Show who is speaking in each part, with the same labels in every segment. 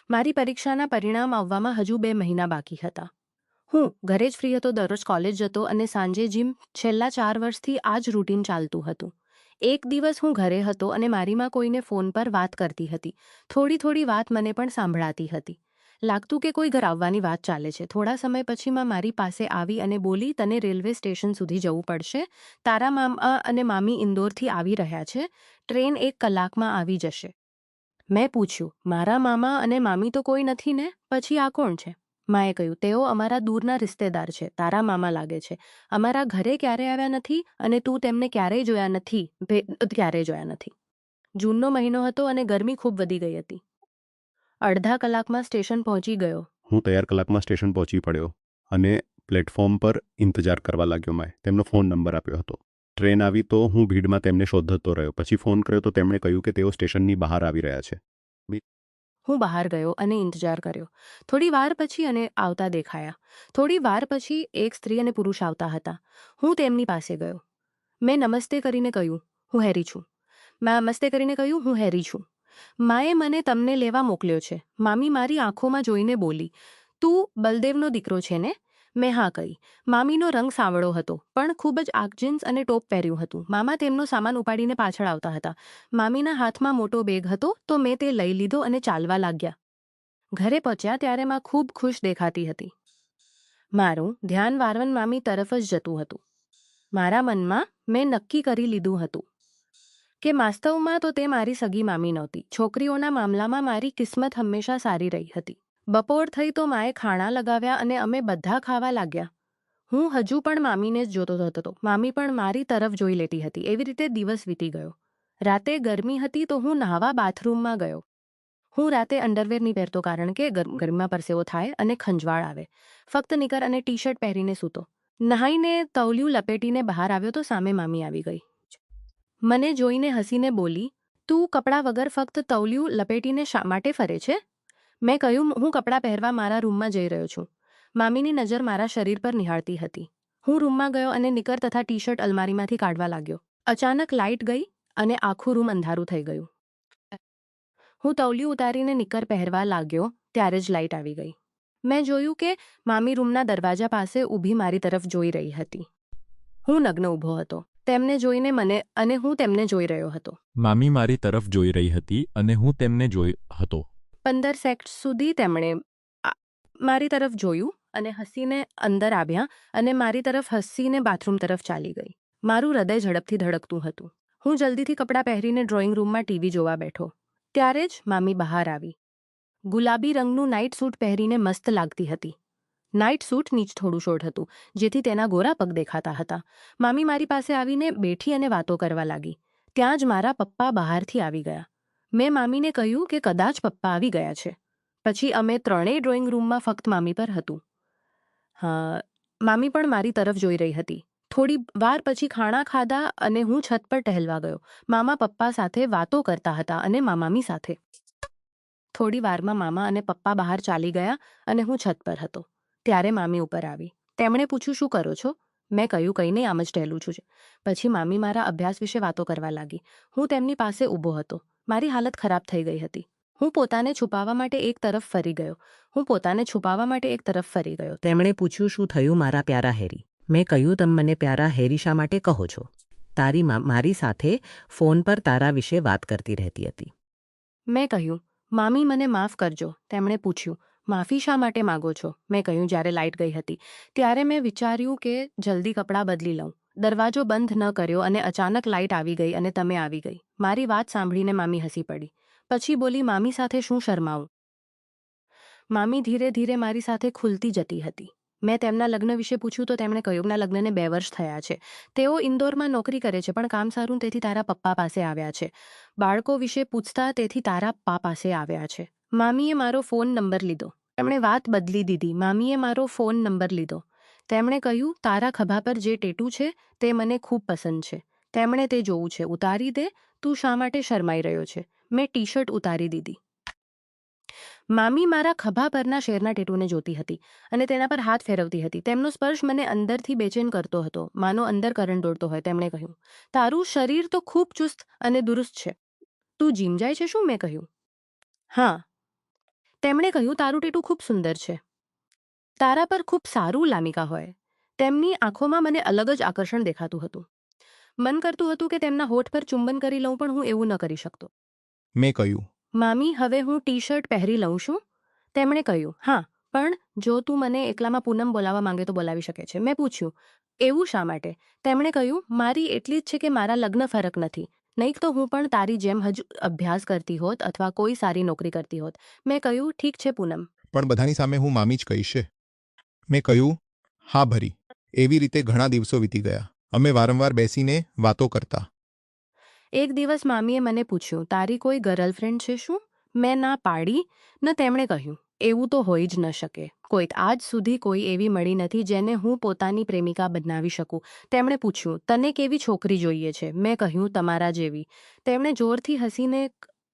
Speaker 1: મારી પરીક્ષાના પરિણામ આવવામાં હજુ 2 મહિના બાકી હતા. હું ઘરે જ ફ્રી હતો, દરરોજ કોલેજ જતો અને સાંજે જીમ. છેલ્લા 4 વર્ષથી આ જ રૂટીન ચાલતું હતું. એક દિવસ હું ઘરે હતો અને મારી માં કોઈને ફોન પર વાત કરતી હતી. થોડી વાત મને પણ સાંભળાતી હતી. લાગતું કે કોઈ ઘર આવવાની વાત ચાલે છે. થોડા સમય પછી માં મારી પાસે આવી અને બોલી, તને રેલવે સ્ટેશન સુધી જવું પડશે. તારા મામા અને મામી ઇન્દોરથી આવી રહ્યા છે. ટ્રેન 1 કલાકમાં આવી જશે. મેં પૂછ્યું, મારા મામા અને મામી તો કોઈ નથી ને? પછી આ કોણ છે? માએ કહ્યું, તેઓ અમારા દૂરના રિશ્તેદાર છે. તારા મામા લાગે છે. અમારા ઘરે ક્યારે આવ્યા નથી અને તું તેમને ક્યારેય જોયા નથી. ક્યારેય જોયા નથી. જૂનનો મહિનો હતો અને ગરમી ખૂબ વધી ગઈ હતી. અડધા કલાકમાં સ્ટેશન પહોંચી ગયો.
Speaker 2: હું તૈયાર કલાકમાં સ્ટેશન પહોંચી પડ્યો અને પ્લેટફોર્મ પર ઇંતજાર કરવા લાગ્યો. મેં તેમનો ફોન નંબર આપ્યો હતો. ટ્રેન આવી તો હું ભીડમાં તેમને શોધતો રહ્યો. પછી ફોન કર્યો તો તેમણે કહ્યું કે તેઓ સ્ટેશનની બહાર આવી રહ્યા છે.
Speaker 1: હું બહાર ગયો અને ઇંતજાર કર્યો. થોડી વાર પછી અને આવતા દેખાયા. થોડી વાર પછી એક સ્ત્રી અને પુરુષ આવતા હતા. હું તેમની પાસે ગયો. મેં નમસ્તે કરીને કહ્યું, હું હેરી છું. નમસ્તે કરીને કહ્યું, હું હેરી છું. માએ મને તમને લેવા મોકલ્યો છે. મામી મારી આંખોમાં જોઈને બોલી, તું બલદેવનો દીકરો છે ને? મેં હા કહી. મામીનો રંગ સાવળો હતો, પણ ખૂબ જ જીન્સ અને ટોપ પહેર્યું હતું. મામા તેમનો સામાન ઉપાડીને પાછળ આવતા હતા. મામીના હાથમાં મોટો બેગ હતો, તો મેં તે લઈ લીધો અને ચાલવા લાગ્યા. ઘરે પહોંચ્યા ત્યારે માં ખૂબ ખુશ દેખાતી હતી. મારું ધ્યાન વારંવાર મામી તરફ જ જતું હતું. મારા મનમાં મેં નક્કી કરી લીધું હતું કે વાસ્તવમાં તો તે મારી સગી મામી નહોતી. છોકરીઓના મામલામાં મારી કિસ્મત હંમેશા સારી રહી હતી. બપોર થઈ તો માએ ખાણા લગાવ્યા અને અમે બધા ખાવા લાગ્યા. હું હજુ પણ મામીને જ જોતો હતો. મામી પણ મારી તરફ જોઈ લેતી હતી. એવી રીતે દિવસ વીતી ગયો. રાતે ગરમી હતી તો હું નહાવા બાથરૂમમાં ગયો. હું રાતે અંડરવેર નહીં પહેરતો, કારણ કે ગરમીમાં પરસેવો થાય અને ખંજવાળ આવે. ફક્ત નિકર અને ટી શર્ટ પહેરીને સૂતો. નહાઈને તૌલિયું લપેટીને બહાર આવ્યો તો સામે મામી આવી ગઈ. મને જોઈને હસીને બોલી, તું કપડાં વગર ફક્ત તૌલિયું લપેટીને શા માટે ફરે છે? મેં કહ્યું, હું કપડાં પહેરવા મારા રૂમમાં જઈ રહ્યો છું. મામીની નજર મારા શરીર પર નિહાળતી હતી. હું રૂમમાં ગયો અને નિકર તથા ટી શર્ટ અલમારીમાંથી કાઢવા લાગ્યો. અચાનક લાઇટ ગઈ અને આખું રૂમ અંધારું થઈ ગયું. હું તૌલિયું ઉતારીને નિકર પહેરવા લાગ્યો ત્યારે જ લાઇટ આવી ગઈ. મેં જોયું કે મામી રૂમના દરવાજા પાસે ઊભી મારી તરફ જોઈ રહી હતી. હું નગ્ન ઊભો હતો. તેમને જોઈને મને અને હું તેમને જોઈ રહ્યો હતો.
Speaker 3: મામી મારી તરફ જોઈ રહી હતી અને હું તેમને જોઈ હતો.
Speaker 1: 15 સેકન્ડ સુધી તેમણે મારી તરફ જોયું અને હસીને અંદર આવ્યા અને મારી તરફ હસીને બાથરૂમ તરફ ચાલી ગઈ. મારું હૃદય ઝડપથી ધડકતું હતું. હું જલ્દીથી કપડાં પહેરીને ડ્રોઈંગ રૂમમાં ટીવી જોવા બેઠો. ત્યારે જ મામી બહાર આવી. ગુલાબી રંગનું નાઇટ સૂટ પહેરીને મસ્ત લાગતી હતી. નાઇટ સૂટ નીચ થોડું શોર્ટ હતું, જેથી તેના ગોરા પગ દેખાતા હતા. મામી મારી પાસે આવીને બેઠી અને વાતો કરવા લાગી. ત્યાં જ મારા પપ્પા બહારથી આવી ગયા. મેં મામીને કહ્યું કે કદાચ પપ્પા આવી ગયા છે. પછી અમે ત્રણેય ડ્રોઈંગ રૂમમાં ફક્ત મામી પર હતું. હા, મામી પણ મારી તરફ જોઈ રહી હતી. થોડી વાર પછી ખાણા ખાધા અને હું છત પર ટહેલવા ગયો. મામા પપ્પા સાથે વાતો કરતા હતા અને મામી સાથે. થોડી વારમાં મામા અને પપ્પા બહાર ચાલી ગયા અને હું છત પર હતો. ત્યારે મામી ઉપર આવી. તેમણે પૂછ્યું, શું કરો છો? મેં કહ્યું, કંઈ નહીં, આમ જ ટહેલું છું. પછી મામી મારા અભ્યાસ વિશે વાતો કરવા લાગી. હું તેમની પાસે ઊભો હતો. મારી હાલત ખરાબ થઈ ગઈ હતી. હું પોતાને છુપાવવા માટે એક તરફ ફરી ગયો.
Speaker 4: તેમણે પૂછ્યું, શું થયું મારા પ્યારા હેરી? મેં કહ્યું, તમે મને પ્યારા હેરી શા માટે કહો છો? તારી મારી સાથે ફોન પર તારા વિશે વાત કરતી રહેતી હતી.
Speaker 1: મેં કહ્યું, મામી મને માફ કરજો. તેમણે પૂછ્યું, માફી શા માટે માગો છો? મેં કહ્યું, જ્યારે લાઇટ ગઈ હતી ત્યારે મેં વિચાર્યું કે જલ્દી કપડાં બદલી લઉં. દરવાજો બંધ ન કર્યો અને અચાનક લાઇટ આવી ગઈ અને તમે આવી ગઈ. મારી વાત સાંભળીને મામી હસી પડી. પછી બોલી, મામી સાથે શું શરમાવું? મામી ધીરે ધીરે મારી સાથે ખુલતી જતી હતી. મેં તેમના લગ્ન વિશે પૂછ્યું તો તેમણે કહ્યું, ના, લગ્નને 2 વર્ષ થયા છે. તેઓ ઇન્દોરમાં નોકરી કરે છે, પણ કામ સારું તેથી તારા પપ્પા પાસે આવ્યા છે. બાળકો વિશે પૂછતા તેથી તારા પપ્પા પાસે આવ્યા છે. મામીએ મારો ફોન નંબર લીધો. તેમણે વાત બદલી દીધી. મામીએ મારો ફોન નંબર લીધો. તેમણે કહ્યું, તારા ખભા પર જે ટેટુ છે તે મને ખૂબ પસંદ છે. તેમણે તે જોવું છે. ઉતારી દે. તું શા માટે શરમાઈ રહ્યો છે? મેં ટી શર્ટ ઉતારી દીધી. મામી મારા ખભા પરના શેરના ટેટુને જોતી હતી અને તેના પર હાથ ફેરવતી હતી. તેમનો સ્પર્શ મને અંદરથી બેચેન કરતો હતો. માનો અંદર કરંટ દોડતો હોય. તેમણે કહ્યું, તારું શરીર તો ખૂબ ચુસ્ત અને દુરુસ્ત છે. તું જીમ જાય છે શું? મેં કહ્યું, હા. તેમણે કહ્યું, તારું ટેટુ ખૂબ સુંદર છે. તારા પર ખૂબ સારું લામિકા હોય. તેમની આંખોમાં મને અલગ જ આકર્ષણ દેખાતું હતું. મન કરતું હતું કે તેમના હોઠ પર ચુંબન કરી લઉં, પણ હું એવું ન કરી શકતો.
Speaker 5: મેં કહ્યું,
Speaker 1: મામી, હવે હું ટી-શર્ટ પહેરી લઉં છું? તેમણે કહ્યું, હા, પણ જો તું મને એકલામાં પૂનમ બોલાવવા માંગે તો બોલાવી શકે છે. મેં પૂછ્યું, એવું શા માટે? તેમણે કહ્યું, મારી એટલી જ છે કે મારા લગ્ન ફરક નથી. નહીં તો હું પણ તારી જેમ હજુ અભ્યાસ કરતી હોત અથવા કોઈ સારી નોકરી કરતી હોત. મેં કહ્યું, ઠીક છે પૂનમ.
Speaker 5: પણ બધાની સામે હું મામી જ કહીશ. મેં કહ્યું, હા ભરી. એવી રીતે ઘણા દિવસો વીતી ગયા. અમે વારંવાર બેસીને વાતો કરતા.
Speaker 1: એક દિવસ મામીએ મને પૂછ્યું, તારી કોઈ ગર્લફ્રેન્ડ છે શું? મેં ના પાડી ને તેમણે કહ્યું, એવું તો હોઈ જ ન શકે. આજ સુધી કોઈ એવી મળી નથી જેને હું પોતાની પ્રેમિકા બનાવી શકું. તેમણે પૂછ્યું, તને કેવી છોકરી જોઈએ છે? મેં કહ્યું, તમારા જેવી. તેમણે જોરથી હસીને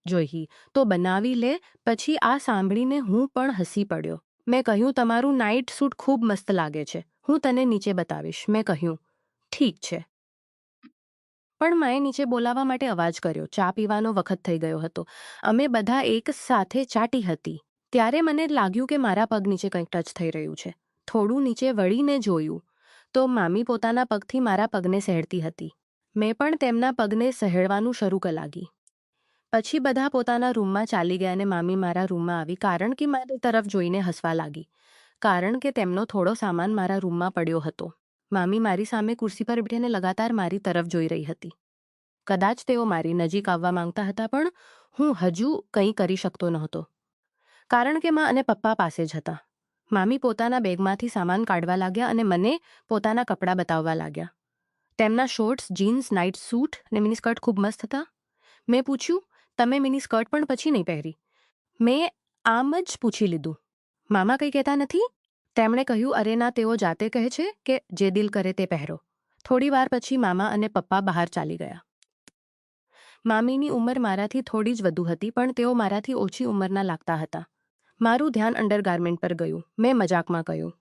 Speaker 1: જોઈ, તો બનાવી લે. પછી આ સાંભળીને હું પણ હસી પડ્યો. મેં કહ્યું, તમારું નાઇટ સૂટ ખૂબ મસ્ત લાગે છે. હું તને નીચે બતાવીશ. મેં કહ્યું, ઠીક છે. પણ માએ નીચે બોલાવવા માટે અવાજ કર્યો. ચા પીવાનો વખત થઈ ગયો હતો. અમે બધા એક સાથે ચાટી હતી. ત્યારે મને લાગ્યું કે મારા પગ નીચે કંઈક ટચ થઈ રહ્યું છે. થોડું નીચે વળીને જોયું તો મામી પોતાના પગથી મારા પગને સહેડતી હતી. મેં પણ તેમના પગને સહેડવાનું શરૂ લાગી. પછી બધા પોતાના રૂમમાં ચાલી ગયા અને મામી મારા રૂમમાં આવી, કારણ કે મારી તરફ જોઈને હસવા લાગી, કારણ કે તેમનો થોડો સામાન મારા રૂમમાં પડ્યો હતો. મામી મારી સામે ખુરશી પર બેઠીને લગાતાર મારી તરફ જોઈ રહી હતી. કદાચ તેઓ મારી નજીક આવવા માંગતા હતા, પણ હું હજુ કંઈ કરી શકતો નહોતો, કારણ કે મા અને પપ્પા પાસે જ હતા. મામી પોતાના બેગમાંથી સામાન કાઢવા લાગ્યા અને મને પોતાના કપડાં બતાવવા લાગ્યા. તેમના શોર્ટ્સ, જીન્સ, નાઇટ સૂટ અને મિની સ્કર્ટ ખૂબ મસ્ત હતા. મેં પૂછ્યું, તમે મિની સ્કર્ટ પણ પછી નહીં પહેરી? મેં આમ જ પૂછી લીધું, મામા કંઈ કહેતા નથી? તેમણે કહ્યું, અરે ના, તેઓ જાતે કહે છે કે જે દિલ કરે તે પહેરો. થોડી વાર પછી મામા અને પપ્પા બહાર ચાલી ગયા. મામીની ઉંમર મારાથી થોડી જ વધુ હતી, પણ તેઓ મારાથી ઓછી ઉંમરના લાગતા હતા. મારું ધ્યાન અંડરગાર્મેન્ટ પર ગયું. મેં મજાકમાં કહ્યું.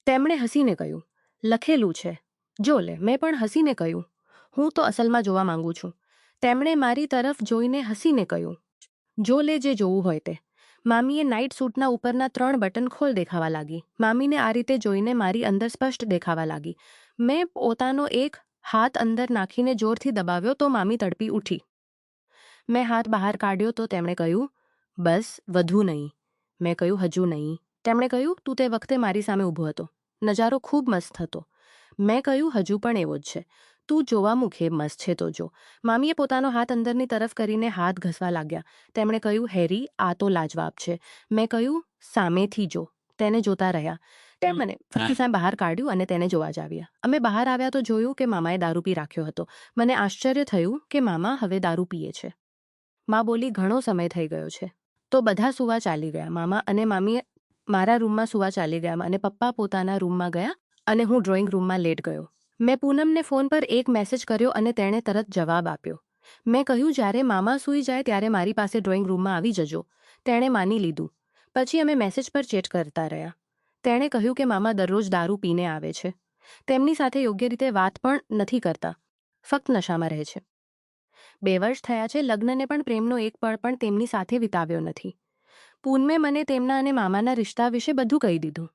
Speaker 1: તેમણે હસીને કહ્યું, લખેલું છે, જો લે. મેં પણ હસીને કહ્યું, હું તો અસલમાં જોવા માંગુ છું. તેમણે મારી તરફ જોઈને હસીને કહ્યું, જો લે, જે જોવું હોય તે. મામીએ નાઇટ સૂટના ઉપરના 3 બટન ખોલ દેખાવા લાગી. મામીને આ રીતે જોઈને મારી અંદર સ્પષ્ટ દેખાવા લાગી. મેં પોતાનો એક હાથ અંદર નાખીને જોરથી દબાવ્યો તો મામી તડપી ઉઠી. મેં હાથ બહાર કાઢ્યો તો તેમણે કહ્યું, બસ, વધુ નહીં. મેં કહ્યું, હજુ નહીં. તેમણે કહ્યું, તું તે વખતે મારી સામે ઊભો હતો. નજારો ખૂબ મસ્ત હતો. મેં કહ્યું, હજુ પણ એવો જ છે. તું જોવા મુખે મસ્ત છે તો જો. મામીએ પોતાનો હાથ અંદરની તરફ કરીને હાથ ઘસવા લાગ્યા. તેમણે કહ્યું, હેરી, આ તો લાજવાબ છે. મેં કહ્યું, સામેથી જો. તેને જોતા રહ્યા. મને ફરીથી સામે બહાર કાઢ્યું અને તેને જોવા જ આવ્યા. અમે બહાર આવ્યા તો જોયું કે મામાએ દારૂ પી રાખ્યો હતો. મને આશ્ચર્ય થયું કે મામા હવે દારૂ પીએ છે. મા બોલી, ઘણો સમય થઈ ગયો છે. તો બધા સુવા ચાલી ગયા. મામા અને મામી મારા રૂમમાં સુવા ચાલી ગયા અને પપ્પા પોતાના રૂમમાં ગયા અને હું ડ્રોઈંગ રૂમમાં લેટ ગયો. મેં પૂનમને ફોન પર એક મેસેજ કર્યો અને તેણે તરત જવાબ આપ્યો. મેં કહ્યું, જ્યારે મામા સૂઈ જાય ત્યારે મારી પાસે ડ્રોઈંગ રૂમમાં આવી જજો. તેણે માની લીધું. પછી અમે મેસેજ પર ચેટ કરતા રહ્યા. તેણે કહ્યું કે મામા દરરોજ દારૂ પીને આવે છે. તેમની સાથે યોગ્ય રીતે વાત પણ નથી કરતા, ફક્ત નશામાં રહે છે. 2 વર્ષ થયા છે. લગ્નને પણ પ્રેમનો એક પળ પણ તેમની સાથે વિતાવ્યો નથી. પૂનમે મને તેમના અને મામાના રિશ્તા વિશે બધું કહી દીધું.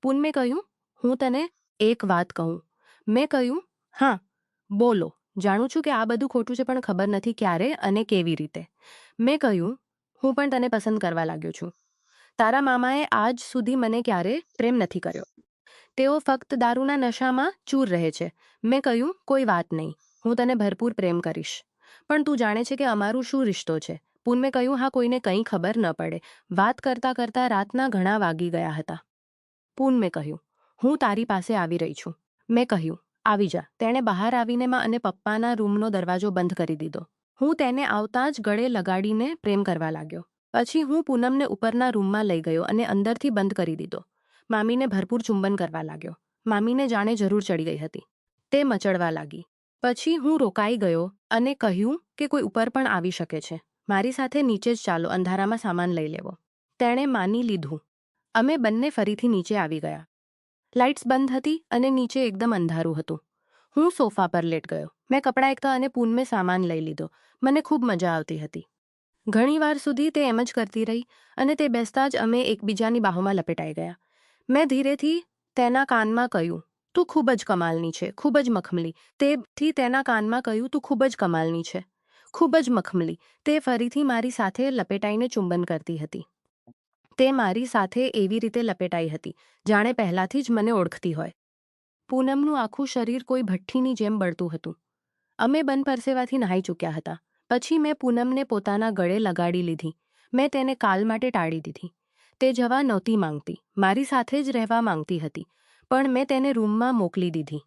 Speaker 1: પૂનમે કહ્યું, હું તને એક વાત કહું. મેં કહ્યું, હા, બોલો. જાણું છું કે આ બધું ખોટું છે, પણ ખબર નથી ક્યારે અને કેવી રીતે. મેં કહ્યું, હું પણ તને પસંદ કરવા લાગ્યો છું. તારા મામાએ આજ સુધી મને ક્યારે પ્રેમ નથી કર્યો. તેઓ ફક્ત દારૂના નશામાં ચૂર રહે છે. મેં કહ્યું, કોઈ વાત નહીં, હું તને ભરપૂર પ્રેમ કરીશ. પણ તું જાણે છે કે અમારું શું રિશ્તો છે? પૂનમે કહ્યું, હા, કોઈને કંઈ ખબર ન પડે. વાત કરતાં કરતાં રાતના ઘણા વાગી ગયા હતા. પૂનમે કહ્યું, હું તારી પાસે આવી રહી છું. મેં કહ્યું, આવી જા. તેણે બહાર આવીને મા અને પપ્પાના રૂમનો દરવાજો બંધ કરી દીધો. હું તેને આવતા જ ગળે લગાડીને પ્રેમ કરવા લાગ્યો. પછી હું પૂનમને ઉપરના રૂમમાં લઈ ગયો અને અંદરથી બંધ કરી દીધો. મામીને ભરપૂર ચુંબન કરવા લાગ્યો. મામીને જાણે જરૂર ચડી ગઈ હતી. તે મચડવા લાગી. પછી હું રોકાઈ ગયો અને કહ્યું કે કોઈ ઉપર પણ આવી શકે છે. મારી સાથે નીચે જ ચાલો, અંધારામાં સામાન લઈ લેવો. તેણે માની લીધું. અમે બંને ફરીથી નીચે આવી ગયા. લાઇટ્સ બંધ હતી અને નીચે એકદમ અંધારું હતું. હું સોફા પર લેટ ગયો. મેં કપડાં એકતા અને પૂનમે સામાન લઈ લીધો. મને ખૂબ મજા આવતી હતી. ઘણીવાર સુધી તે એમ જ કરતી રહી અને તે બેસતા જ અમે એકબીજાની બાહોમાં લપેટાઈ ગયા. મેં ધીરેથી તેના કાનમાં કહ્યું, તું ખૂબ જ કમાલની છે, ખૂબ જ મખમલી. તેથી તેના કાનમાં કહ્યું, તું ખૂબ જ કમાલની છે, ખૂબ જ મખમલી. તે ફરીથી મારી સાથે લપેટાઈને ચુંબન કરતી હતી. તે મારી સાથે એવી રીતે લપેટાઈ હતી જાણે પહેલાથી જ મને ઓળખતી હોય. પૂનમનું આખું શરીર કોઈ ભઠ્ઠીની જેમ બળતું હતું. અમે બનપરસેવાથી નહાઈ ચૂક્યા હતા. પછી મેં પૂનમને પોતાના ગળે લગાડી લીધી. મેં તેને કાલ માટે ટાળી દીધી. તે જવા નહોતી માંગતી, મારી સાથે જ રહેવા માંગતી હતી, પણ મેં તેને રૂમમાં મોકલી દીધી.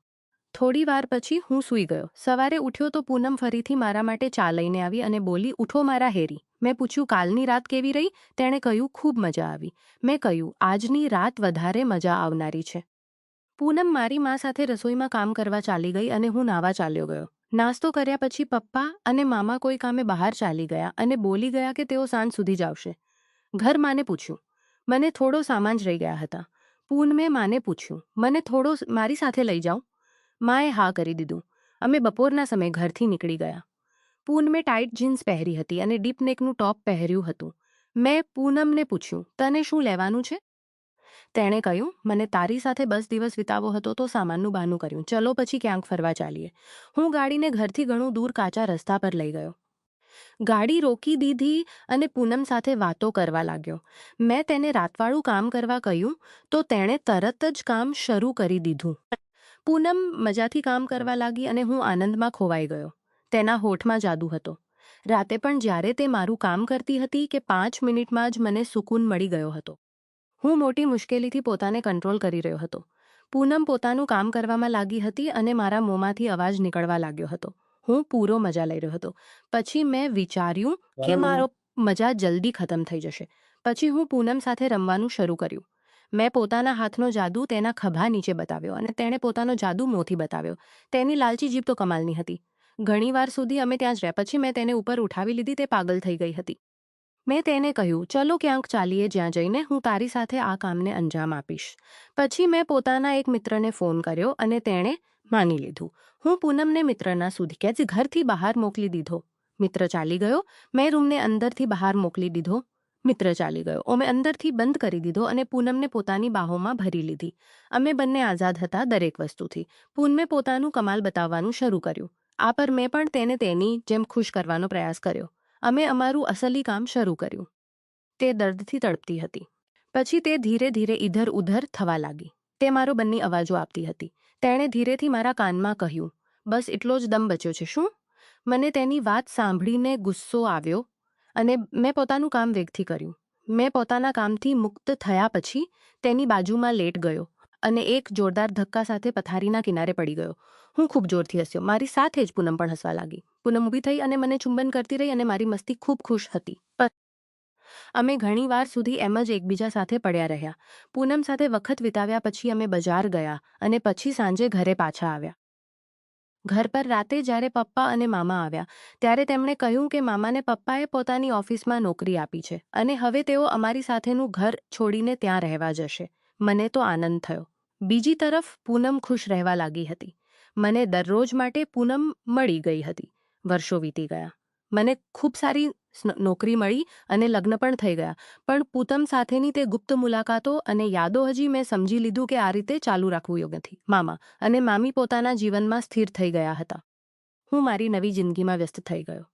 Speaker 1: થોડી વાર પછી હું સૂઈ ગયો. સવારે ઉઠ્યો તો પૂનમ ફરીથી મારા માટે ચા લઈને આવી અને બોલી, ઉઠો મારા હેરી. મેં પૂછ્યું, કાલની રાત કેવી રહી? તેણે કહ્યું, ખૂબ મજા આવી. મેં કહ્યું, આજની રાત વધારે મજા આવનારી છે. પૂનમ મારી મા સાથે રસોઈમાં કામ કરવા ચાલી ગઈ અને હું નાવા ચાલ્યો ગયો. નાસ્તો કર્યા પછી પપ્પા અને મામા કોઈ કામે બહાર ચાલી ગયા અને બોલી ગયા કે તેઓ સાંજ સુધી જ આવશે. ઘર માને પૂછ્યું. મને થોડો સામાન જ રહી ગયા હતા. પૂનમે માને પૂછ્યું, મને થોડો મારી સાથે લઈ જાઓ? માએ હા કરી દીધું. અમે બપોરના સમયે ઘરથી નીકળી ગયા. પૂનમે ટાઇટ જીન્સ પહેરી હતી અને ડીપ નેકનું ટોપ પહેર્યું હતું. મેં પૂનમને પૂછ્યું, તને શું લેવાનું છે? તેણે કહ્યું, મને તારી સાથે બસ દિવસ વિતાવો હતો તો સામાનનું બહાનું કર્યું. ચલો પછી ક્યાંક ફરવા ચાલીએ. હું ગાડીને ઘરથી ઘણું દૂર કાચા રસ્તા પર લઈ ગયો. ગાડી રોકી દીધી અને પૂનમ સાથે વાતો કરવા લાગ્યો. મેં તેને રાતવાળું કામ કરવા કહ્યું તો તેણે તરત જ કામ શરૂ કરી દીધું. પૂનમ મજાથી કામ કરવા લાગી અને હું આનંદમાં ખોવાઈ ગયો. તેના હોઠમાં જાદુ હતો. રાતે પણ જ્યારે તે મારું કામ કરતી હતી કે 5 મિનિટમાં જ મને સુકૂન મળી ગયો હતો. હું મોટી મુશ્કેલીથી પોતાને કંટ્રોલ કરી રહ્યો હતો. પૂનમ પોતાનું કામ કરવામાં લાગી હતી અને મારા મોંમાંથી અવાજ નીકળવા લાગ્યો હતો. હું પૂરો મજા લઈ રહ્યો હતો. પછી મેં વિચાર્યું કે મારો મજા જલ્દી ખતમ થઈ જશે. પછી હું પૂનમ સાથે રમવાનું શરૂ કર્યું. મેં પોતાના હાથનો જાદુ તેના ખભા નીચે બતાવ્યો અને તેણે પોતાનો જાદુ મોંથી બતાવ્યો. તેની લાલચી જીભ તો કમાલની હતી. ઘણીવાર સુધી અમે ત્યાં જ રહ્યા. પછી મેં તેને ઉપર ઉઠાવી લીધી. તે પાગલ થઈ ગઈ હતી. મેં તેને કહ્યું, ચલો ક્યાંક ચાલીએ જ્યાં જઈને હું તારી સાથે આ કામને અંજામ આપીશ. પછી મેં પોતાના એક મિત્રને ફોન કર્યો અને તેણે માની લીધું. હું પૂનમને મિત્રના સુધી ઘરથી બહાર મોકલી દીધો. મિત્ર ચાલી ગયો. મેં રૂમને અંદરથી બહાર મોકલી દીધો. મિત્ર ચાલી ગયો. અમે અંદરથી બંધ કરી દીધો અને પૂનમને પોતાની બાહોમાં ભરી લીધી. અમે બંને આઝાદ હતા દરેક વસ્તુથી. પૂનમે પોતાનું કમાલ બતાવવાનું શરૂ કર્યું. આ પર મેં પણ તેને તેની જેમ ખુશ કરવાનો પ્રયાસ કર્યો. અમે અમારું અસલી કામ શરૂ કર્યું. તે દર્દથી તડપતી હતી. પછી તે ધીરે ધીરે ઇધર ઉધર થવા લાગી. તે મારો બંને અવાજો આપતી હતી. તેણે ધીરેથી મારા કાનમાં કહ્યું, બસ એટલો જ દમ બચ્યો છે શું? મને તેની વાત સાંભળીને ગુસ્સો આવ્યો અને મેં પોતાનું કામ વેગથી કર્યું. મેં પોતાના કામથી મુક્ત થયા પછી તેની બાજુમાં લેટ ગયો અને એક જોરદાર ધક્કા સાથે પથારીના કિનારે પડી ગયો. હું ખૂબ જોરથી હસ્યો. મારી સાથે જ પૂનમ પણ હસવા લાગી. પૂનમ ઊભી થઈ અને મને ચુંબન કરતી રહી અને મારી મસ્તી ખૂબ ખુશ હતી. અમે ઘણીવાર સુધી એમ જ એકબીજા સાથે પડ્યા રહ્યા. પૂનમ સાથે વખત વિતાવ્યા પછી અમે બજાર ગયા અને પછી સાંજે ઘરે પાછા આવ્યા. ઘર પર રાતે જ્યારે પપ્પા અને મામા આવ્યા ત્યારે તેમણે કહ્યું કે મામાને પપ્પાએ પોતાની ઓફિસમાં નોકરી આપી છે અને હવે તેઓ અમારી સાથેનું ઘર છોડીને ત્યાં રહેવા જશે. મને તો આનંદ થયો. બીજી તરફ પૂનમ ખુશ રહેવા લાગી હતી. મને દરરોજ માટે પૂનમ મળી ગઈ હતી. વર્ષો વીતી ગયા. મને ખૂબ સારી નોકરી મળી અને લગ્ન પણ થઈ ગયા. પણ પૂનમ સાથેની તે ગુપ્ત મુલાકાતો અને યાદો હજી મેં સમજી લીધું કે આ રીતે ચાલુ રાખવું યોગ્ય નથી. મામા અને મામી પોતાના જીવનમાં સ્થિર થઈ ગયા હતા. હું મારી નવી જિંદગીમાં વ્યસ્ત થઈ ગયો.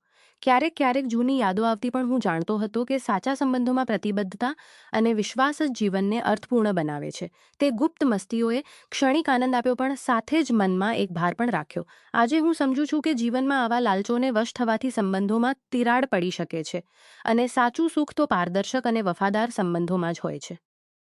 Speaker 1: ક્યારેક ક્યારેક જૂની યાદો આવતી પણ હું જાણતો હતો કે સાચા સંબંધોમાં પ્રતિબદ્ધતા અને વિશ્વાસ જ જીવનને અર્થપૂર્ણ બનાવે છે. તે ગુપ્ત મસ્તીઓએ ક્ષણિક આનંદ આપ્યો પણ સાથે જ મનમાં એક ભાર પણ રાખ્યો. આજે હું સમજું છું કે જીવનમાં આવા લાલચોને વશ થવાથી સંબંધોમાં તિરાડ પડી શકે છે અને સાચું સુખ તો પારદર્શક અને વફાદાર સંબંધોમાં જ હોય છે.